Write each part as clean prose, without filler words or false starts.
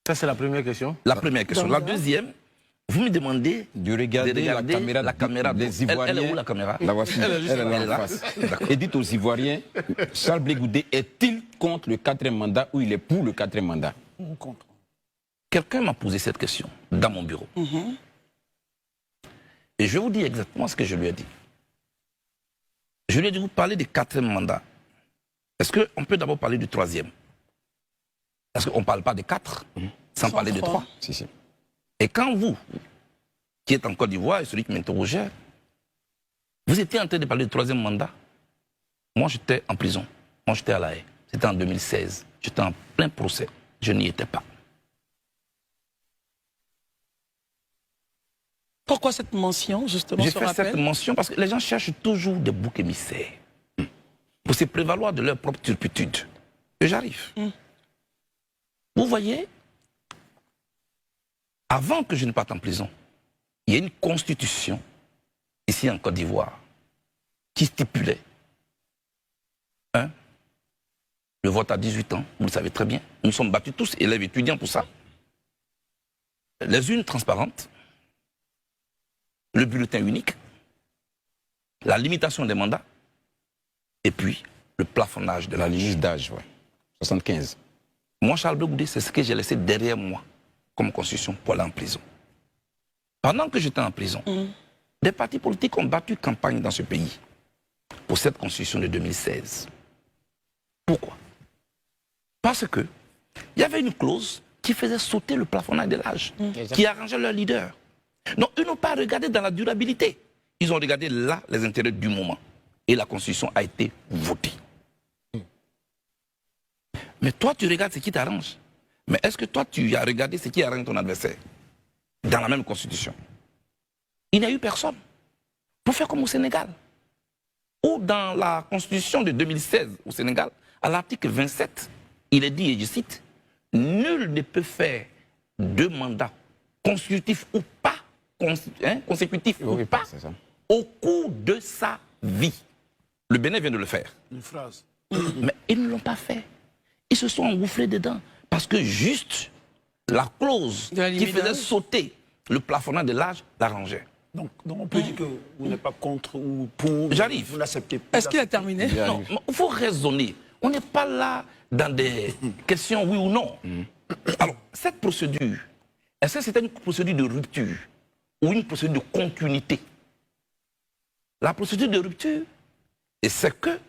Ça, c'est la première question. La première question. La deuxième, vous me demandez de regarder la caméra des Ivoiriens. Elle est où la caméra? La voici. Elle est là en face. Et dites aux Ivoiriens, Charles Blé Goudé est-il contre le 4e mandat ou il est pour le 4e mandat? Contre. Quelqu'un m'a posé cette question dans mon bureau. Et je vais vous dire exactement ce que je lui ai dit. Je lui ai dit, vous parlez du 4e mandat. Est-ce qu'on peut d'abord parler du 3e? Parce qu'on ne parle pas des 4 sans parler des 3. Si, si. Et quand vous, qui êtes en Côte d'Ivoire et celui qui m'interrogeait, vous étiez en train de parler du 3e mandat, moi j'étais en prison, moi j'étais à La Haye, c'était en 2016, j'étais en plein procès, je n'y étais pas. Pourquoi cette mention, justement, J'ai fait cette mention parce que les gens cherchent toujours des boucs émissaires pour se prévaloir de leur propre turpitude. Et j'arrive. Vous voyez, avant que je ne parte en prison, il y a une constitution, ici en Côte d'Ivoire, qui stipulait, le vote à 18 ans, vous le savez très bien, nous sommes battus tous, élèves étudiants pour ça, les urnes transparentes, le bulletin unique, la limitation des mandats, et puis le plafonnage de la limite d'âge, 75. Moi, Charles Blé Goudé, c'est ce que j'ai laissé derrière moi comme constitution pour aller en prison. Pendant que j'étais en prison, des partis politiques ont battu campagne dans ce pays pour cette constitution de 2016. Pourquoi? Parce que il y avait une clause qui faisait sauter le plafonnage de l'âge, qui arrangeait leur leader. Donc, ils n'ont pas regardé dans la durabilité. Ils ont regardé là les intérêts du moment. Et la constitution a été votée. Mais toi, tu regardes ce qui t'arrange. Mais est-ce que toi, tu as regardé ce qui arrange ton adversaire dans la même constitution? Il n'y a eu personne. Pour faire comme au Sénégal. Ou dans la constitution de 2016 au Sénégal, à l'article 27, il est dit, et je cite, « Nul ne peut faire 2 mandats consécutifs ou pas, consécutifs ou pas, au cours de sa vie. » Le Bénin vient de le faire. Une phrase. Mais ils ne l'ont pas fait. Ils se sont engouffrés dedans. Parce que juste la clause qui faisait sauter le plafonnage de l'âge l'arrangeait. Donc on peut dire que vous n'êtes pas contre ou pour. J'arrive. Vous n'acceptez pas. Est-ce qu'il a terminé? Non, il faut raisonner. On n'est pas là dans des questions oui ou non. Alors, cette procédure, est-ce que c'était une procédure de rupture ou une procédure de continuité? La procédure de rupture, et c'est que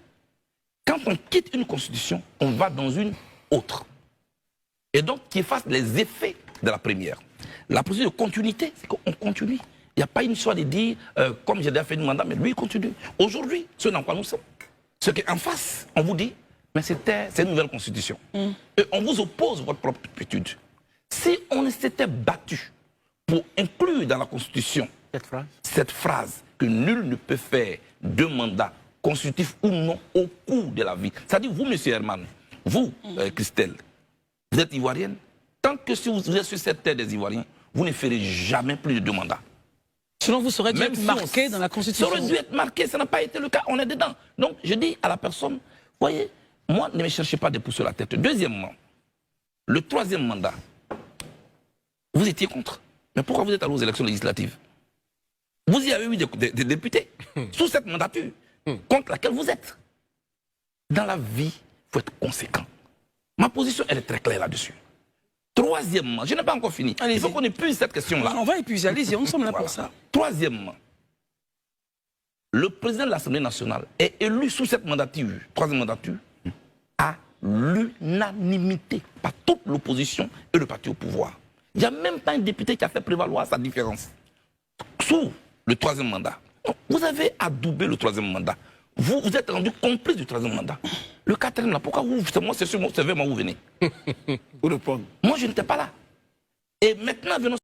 quand on quitte une constitution, on va dans une autre. Et donc, qui efface les effets de la première. La procédure de continuité, c'est qu'on continue. Il n'y a pas une histoire de dire, comme j'ai déjà fait un mandat, mais lui, il continue. Aujourd'hui, ce dans quoi nous sommes, ce qu'en face, on vous dit, mais c'est une nouvelle constitution. Et on vous oppose votre propre turpitude. Si on s'était battu pour inclure dans la constitution cette phrase que nul ne peut faire 2 mandats constitutifs ou non au cours de la vie. C'est-à-dire, vous, M. Herman, vous, Christelle, vous êtes ivoirienne. Tant que si vous êtes sur cette terre des Ivoiriens, vous ne ferez jamais plus de 2 mandats. Selon vous, ça aurait dû être marqué dans la Constitution. Ça aurait dû être marqué, ça n'a pas été le cas, on est dedans. Donc, je dis à la personne, voyez, moi, ne me cherchez pas des pouces sur la tête. Deuxièmement, le 3e mandat, vous étiez contre. Mais pourquoi vous êtes allé aux élections législatives? Vous y avez eu des députés sous cette mandature contre laquelle vous êtes. Dans la vie, il faut être conséquent. Ma position, elle est très claire là-dessus. Troisièmement, je n'ai pas encore fini. Il faut qu'on épuise cette question-là. On va épuiser, allez-y, on sommes là pour ça. Troisièmement, le président de l'Assemblée nationale est élu sous cette mandature, 3e mandature, à l'unanimité par toute l'opposition et le parti au pouvoir. Il n'y a même pas un député qui a fait prévaloir sa différence. Sous le 3e mandat. Donc, vous avez adoubé le 3e mandat. Vous êtes rendu complice du 3e mandat. Le 4e, là, pourquoi vous, c'est vers moi vous venez? Pour répondre. Moi, je n'étais pas là. Et maintenant, venons